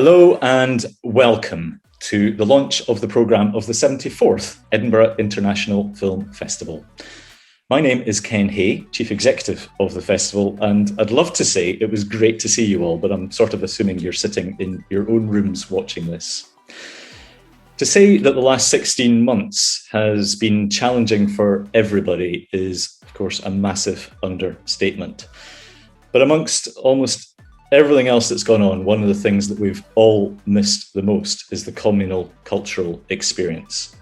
Hello and welcome to the launch of the programme of the 74th Edinburgh International Film Festival. My name is Ken Hay, Chief Executive of the festival, and I'd love to say it was great to see you all, but I'm sort of assuming you're sitting in your own rooms watching this. To say that the last 16 months has been challenging for everybody is, of course, a massive understatement. But amongst almost everything else that's gone on, one of the things that we've all missed the most is the communal cultural experience.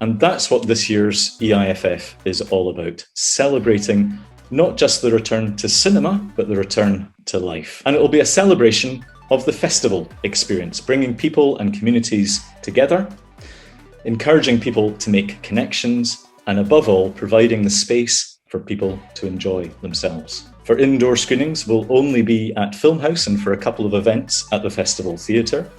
And that's what this year's EIFF is all about, celebrating not just the return to cinema, but the return to life. And it will be a celebration of the festival experience, bringing people and communities together, encouraging people to make connections, and above all, providing the space for people to enjoy themselves. For indoor screenings, we'll only be at Filmhouse and for a couple of events at the Festival Theatre.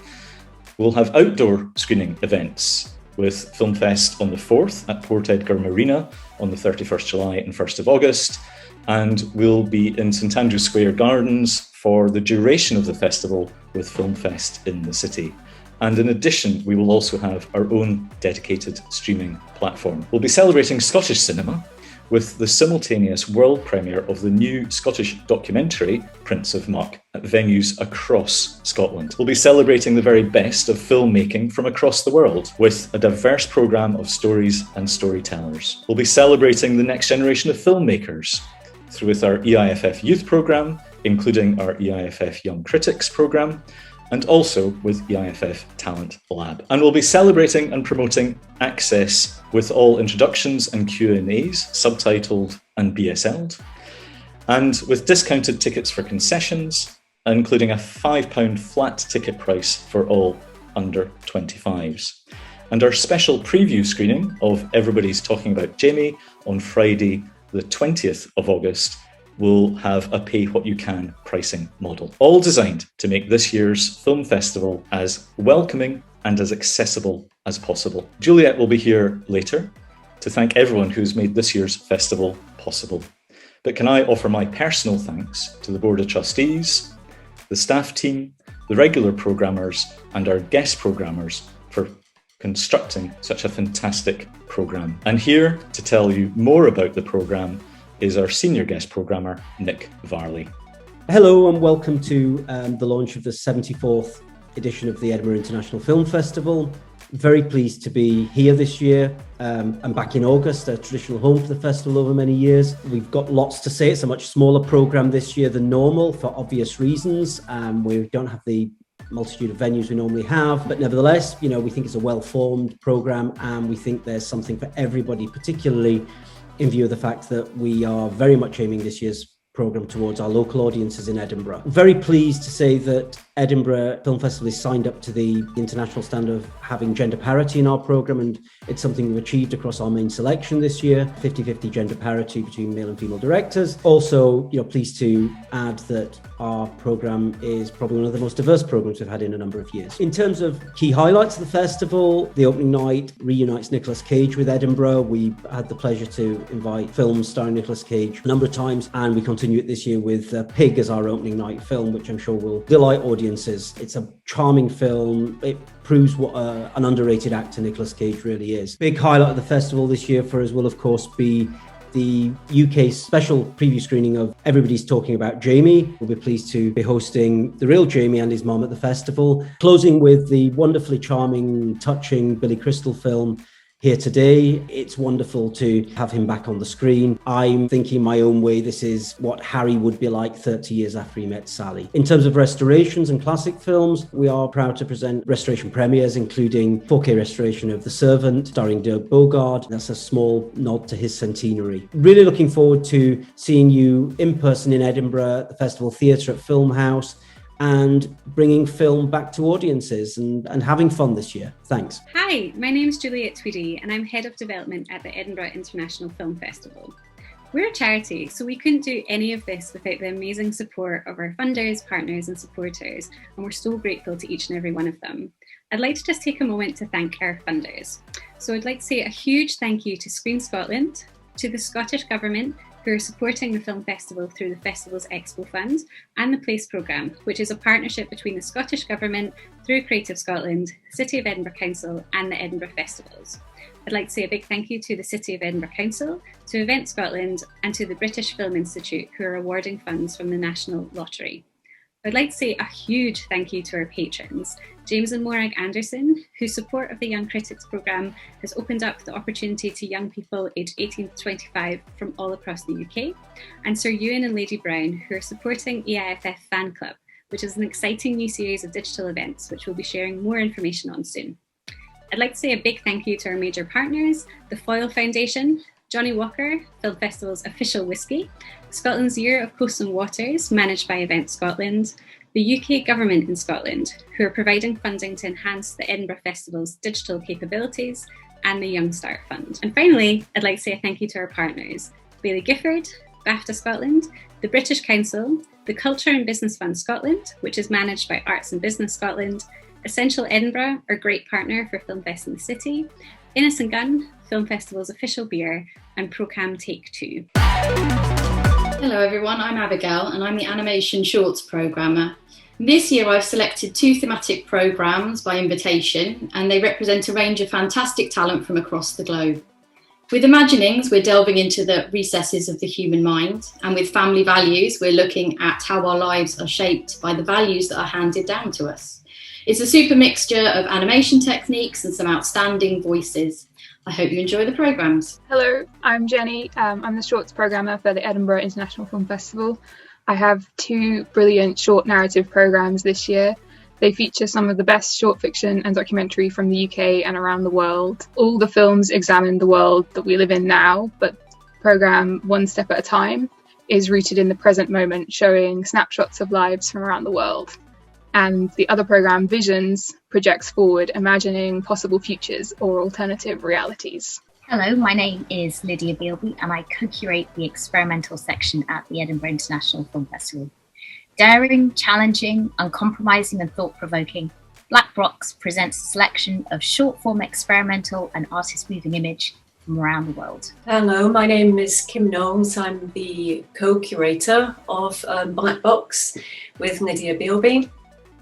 We'll have outdoor screening events with Filmfest on the 4th at Port Edgar Marina on the 31st July and 1st of August. And we'll be in St Andrews Square Gardens for the duration of the festival with Filmfest in the city. And in addition, we will also have our own dedicated streaming platform. We'll be celebrating Scottish cinema with the simultaneous world premiere of the new Scottish documentary, Prince of Muck, at venues across Scotland. We'll be celebrating the very best of filmmaking from across the world with a diverse programme of stories and storytellers. We'll be celebrating the next generation of filmmakers through with our EIFF Youth programme, including our EIFF Young Critics programme, and also with EIFF Talent Lab. And we'll be celebrating and promoting access with all introductions and Q&As, subtitled and BSL'd, and with discounted tickets for concessions, including a £5 flat ticket price for all under 25s. And our special preview screening of Everybody's Talking About Jamie on Friday, the 20th of August, will have a pay-what-you-can pricing model, all designed to make this year's film festival as welcoming and as accessible as possible. Juliet will be here later to thank everyone who's made this year's festival possible. But can I offer my personal thanks to the Board of Trustees, the staff team, the regular programmers, and our guest programmers for constructing such a fantastic programme. And here to tell you more about the programme is our senior guest programmer, Nick Varley. Hello and welcome to the launch of the 74th edition of the Edinburgh International Film Festival. Very pleased to be here this year. I'm back in August, a traditional home for the festival over many years. We've got lots to say. It's a much smaller programme this year than normal for obvious reasons. We don't have the multitude of venues we normally have, but nevertheless, we think it's a well-formed programme and we think there's something for everybody, particularly in view of the fact that we are very much aiming this year's programme towards our local audiences in Edinburgh. Very pleased to say that Edinburgh Film Festival is signed up to the international standard of having gender parity in our programme, and it's something we've achieved across our main selection this year, 50-50 gender parity between male and female directors. Also, pleased to add that our programme is probably one of the most diverse programmes we've had in a number of years. In terms of key highlights of the festival, the opening night reunites Nicolas Cage with Edinburgh. We had the pleasure to invite films starring Nicolas Cage a number of times, and we continue it this year with Pig as our opening night film, which I'm sure will delight audiences. It's a charming film. It proves what an underrated actor Nicolas Cage really is. Big highlight of the festival this year for us will, of course, be the UK's special preview screening of Everybody's Talking About Jamie. We'll be pleased to be hosting the real Jamie and his mum at the festival, closing with the wonderfully charming, touching Billy Crystal film Here Today. It's wonderful to have him back on the screen. I'm thinking my own way, this is what Harry would be like 30 years after he met Sally. In terms of restorations and classic films, we are proud to present restoration premieres, including 4K restoration of The Servant, starring Dirk Bogarde. That's a small nod to his centenary. Really looking forward to seeing you in person in Edinburgh, at the Festival Theatre at Filmhouse, and bringing film back to audiences and having fun this year. Thanks. Hi, my name is JULIET TWEEDIE and I'm Head of Development at the Edinburgh International Film Festival. We're a charity, so we couldn't do any of this without the amazing support of our funders, partners and supporters, and we're so grateful to each and every one of them. I'd like to just take a moment to thank our funders. So I'd like to say a huge thank you to Screen Scotland, to the Scottish Government, who who are supporting the film festival through the festival's Expo Fund and the Place programme, which is a partnership between the Scottish Government through Creative Scotland, City of Edinburgh Council and the Edinburgh Festivals. I'd like to say a big thank you to the City of Edinburgh Council, to Event Scotland and to the British Film Institute, who are awarding funds from the National Lottery. I'd like to say a huge thank you to our patrons, James and Morag Anderson, whose support of the Young Critics programme has opened up the opportunity to young people aged 18 to 25 from all across the UK, and Sir Ewan and Lady Brown, who are supporting EIFF Fan Club, which is an exciting new series of digital events, which we'll be sharing more information on soon. I'd like to say a big thank you to our major partners, the Foyle Foundation, Johnny Walker, Film Festival's official whisky, Scotland's Year of Coasts and Waters, managed by Event Scotland, the UK Government in Scotland, who are providing funding to enhance the Edinburgh Festival's digital capabilities, and the Young Start Fund. And finally, I'd like to say a thank you to our partners, Baillie Gifford, BAFTA Scotland, the British Council, the Culture and Business Fund Scotland, which is managed by Arts and Business Scotland, Essential Edinburgh, our great partner for Filmfest in the City, Innis & Gunn, Film Festival's official beer, and Procam Take 2. Hello everyone, I'm Abigail and I'm the Animation Shorts programmer. This year I've selected 2 thematic programmes by invitation, and they represent a range of fantastic talent from across the globe. With Imaginings, we're delving into the recesses of the human mind, and with Family Values, we're looking at how our lives are shaped by the values that are handed down to us. It's a super mixture of animation techniques and some outstanding voices. I hope you enjoy the programmes. Hello, I'm Jenny. I'm the shorts programmer for the Edinburgh International Film Festival. I have 2 brilliant short narrative programmes this year. They feature some of the best short fiction and documentary from the UK and around the world. All the films examine the world that we live in now, but the programme One Step at a Time is rooted in the present moment, showing snapshots of lives from around the world. And the other programme, Visions, projects forward, imagining possible futures or alternative realities. Hello, my name is LYDIA BEILBY and I co-curate the experimental section at the Edinburgh International Film Festival. Daring, challenging, uncompromising and thought-provoking, Black Box presents a selection of short-form experimental and artist-moving image from around the world. Hello, my name is Kim Knowles. I'm the co-curator of Black Box with LYDIA BEILBY.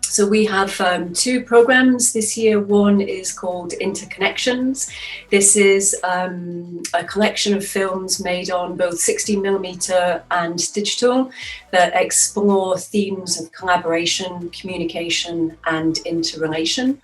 So we have 2 programs this year. One is called Interconnections. This is a collection of films made on both 16mm and digital that explore themes of collaboration, communication, and interrelation.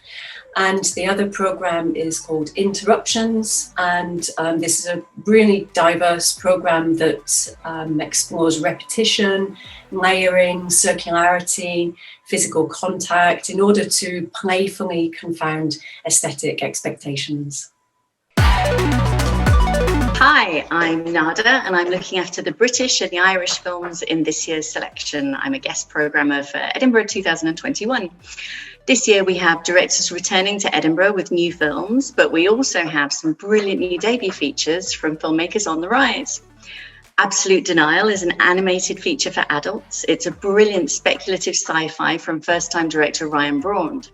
And the other program is called Interruptions, and this is a really diverse program that explores repetition, layering, circularity, physical contact in order to playfully confound aesthetic expectations. Hi, I'm Nada and I'm looking after the British and the Irish films in this year's selection. I'm a guest programmer for Edinburgh 2021. This year we have directors returning to Edinburgh with new films, but we also have some brilliant new debut features from filmmakers on the rise. Absolute Denial is an animated feature for adults. It's a brilliant speculative sci-fi from first-time director Ryan Braund.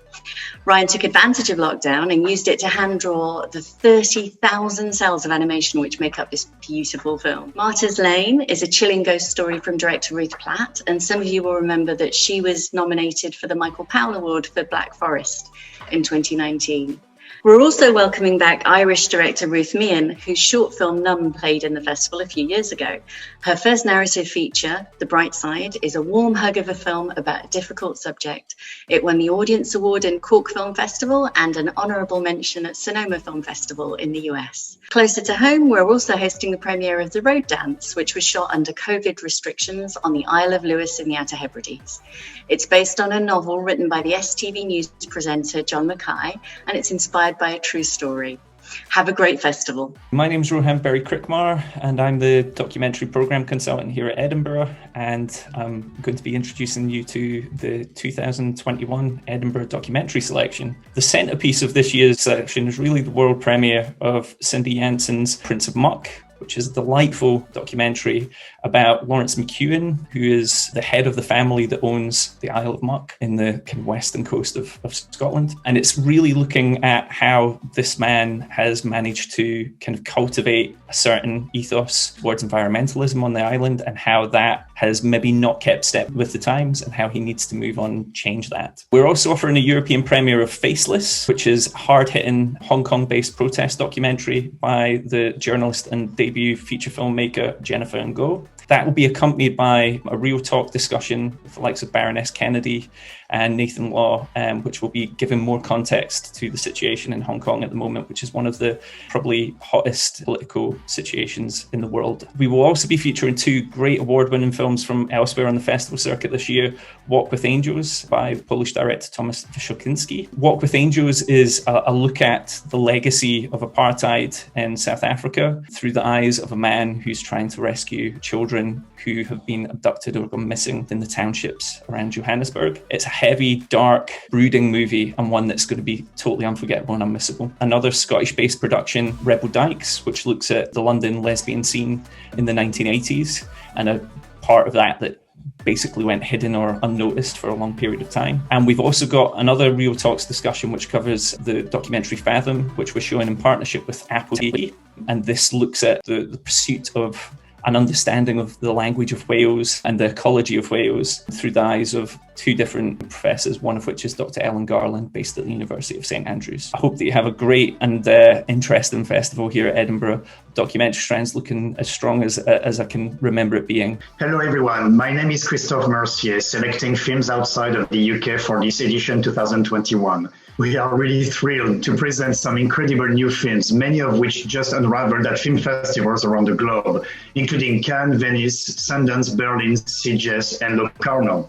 Ryan took advantage of lockdown and used it to hand draw the 30,000 cells of animation which make up this beautiful film. Martyr's Lane is a chilling ghost story from director Ruth Platt, and some of you will remember that she was nominated for the Michael Powell Award for Black Forest in 2019. We're also welcoming back Irish director Ruth Meehan, whose short film Numb played in the festival a few years ago. Her first narrative feature, The Bright Side, is a warm hug of a film about a difficult subject. It won the Audience Award in Cork Film Festival and an honourable mention at Sonoma Film Festival in the US. Closer to home, we're also hosting the premiere of The Road Dance, which was shot under COVID restrictions on the Isle of Lewis in the Outer Hebrides. It's based on a novel written by the STV News presenter John Mackay, and it's inspired by a true story. Have a great festival. My name's ROHAN CRICKMAR and I'm the documentary programme consultant here at Edinburgh, and I'm going to be introducing you to the 2021 Edinburgh documentary selection. The centrepiece of this year's selection is really the world premiere of Cindy Yanssen's Prince of Muck, which is a delightful documentary about Lawrence McEwen, who is the head of the family that owns the Isle of Muck in the kind of western coast of Scotland. And it's really looking at how this man has managed to kind of cultivate a certain ethos towards environmentalism on the island, and how that has maybe not kept step with the times, and how he needs to move on and change that. We're also offering a European premiere of Faceless, which is a hard-hitting Hong Kong-based protest documentary by the journalist and debut feature filmmaker Jennifer Ngo. That will be accompanied by a real talk discussion with the likes of Baroness Kennedy and Nathan Law, which will be giving more context to the situation in Hong Kong at the moment, which is one of the probably hottest political situations in the world. We will also be featuring two great award-winning films from elsewhere on the festival circuit this year. Walk with Angels by Polish director Tomasz Wyszokinski. Walk with Angels is a look at the legacy of apartheid in South Africa through the eyes of a man who's trying to rescue children who have been abducted or gone missing in the townships around Johannesburg. It's a heavy, dark, brooding movie, and one that's going to be totally unforgettable and unmissable. Another Scottish-based production, Rebel Dykes, which looks at the London lesbian scene in the 1980s, and a part of that basically went hidden or unnoticed for a long period of time. And we've also got another Real Talks discussion which covers the documentary Fathom, which we're showing in partnership with Apple TV. And this looks at the pursuit of an understanding of the language of Wales and the ecology of Wales through the eyes of two different professors, one of which is Dr. Ellen Garland, based at the University of St Andrews. I hope that you have a great and interesting festival here at Edinburgh. Documentary Strands looking as strong as I can remember it being. Hello everyone, my name is Christophe Mercier, selecting films outside of the UK for this edition 2021. We are really thrilled to present some incredible new films, many of which just unraveled at film festivals around the globe, including Cannes, Venice, Sundance, Berlin, Sitges, and Locarno.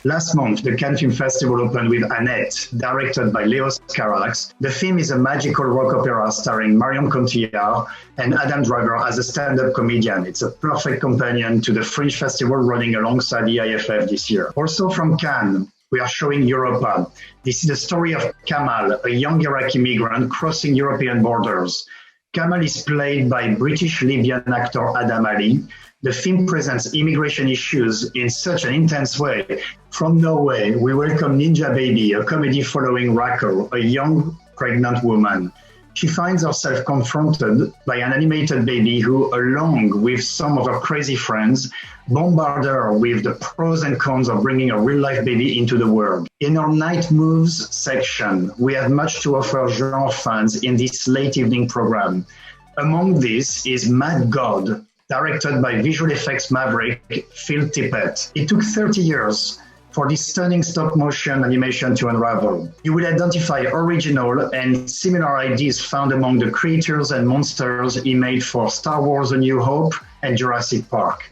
Last month, the Cannes Film Festival opened with Annette, directed by Leos Carax. The film is a magical rock opera starring Marion Cotillard and Adam Driver as a stand-up comedian. It's a perfect companion to the Fringe Festival running alongside the EIFF this year. Also from Cannes, we are showing Europa. This is the story of Kamal, a young Iraqi migrant crossing European borders. Kamal is played by British Libyan actor Adam Ali. The film presents immigration issues in such an intense way. From Norway, we welcome Ninja Baby, a comedy following Raquel, a young pregnant woman. She finds herself confronted by an animated baby who, along with some of her crazy friends, bombard her with the pros and cons of bringing a real-life baby into the world. In our Night Moves section, we have much to offer genre fans in this late evening program. Among these is Mad God, directed by visual effects maverick Phil Tippett. It took 30 years for this stunning stop-motion animation to unravel. You will identify original and similar ideas found among the creatures and monsters he made for Star Wars: A New Hope and Jurassic Park.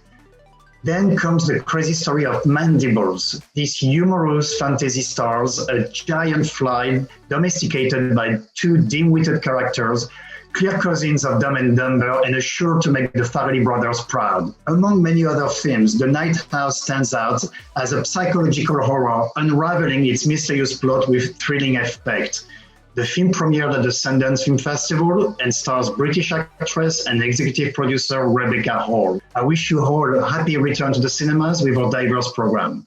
Then comes the crazy story of Mandibles, these humorous fantasy stars, a giant fly domesticated by two dim-witted characters, clear cousins of Dumb and Dumber, and sure to make the Farrelly brothers proud. Among many other films, The Night House stands out as a psychological horror, unraveling its mysterious plot with thrilling effect. The film premiered at the Sundance Film Festival and stars British actress and executive producer Rebecca Hall. I wish you all a happy return to the cinemas with our diverse program.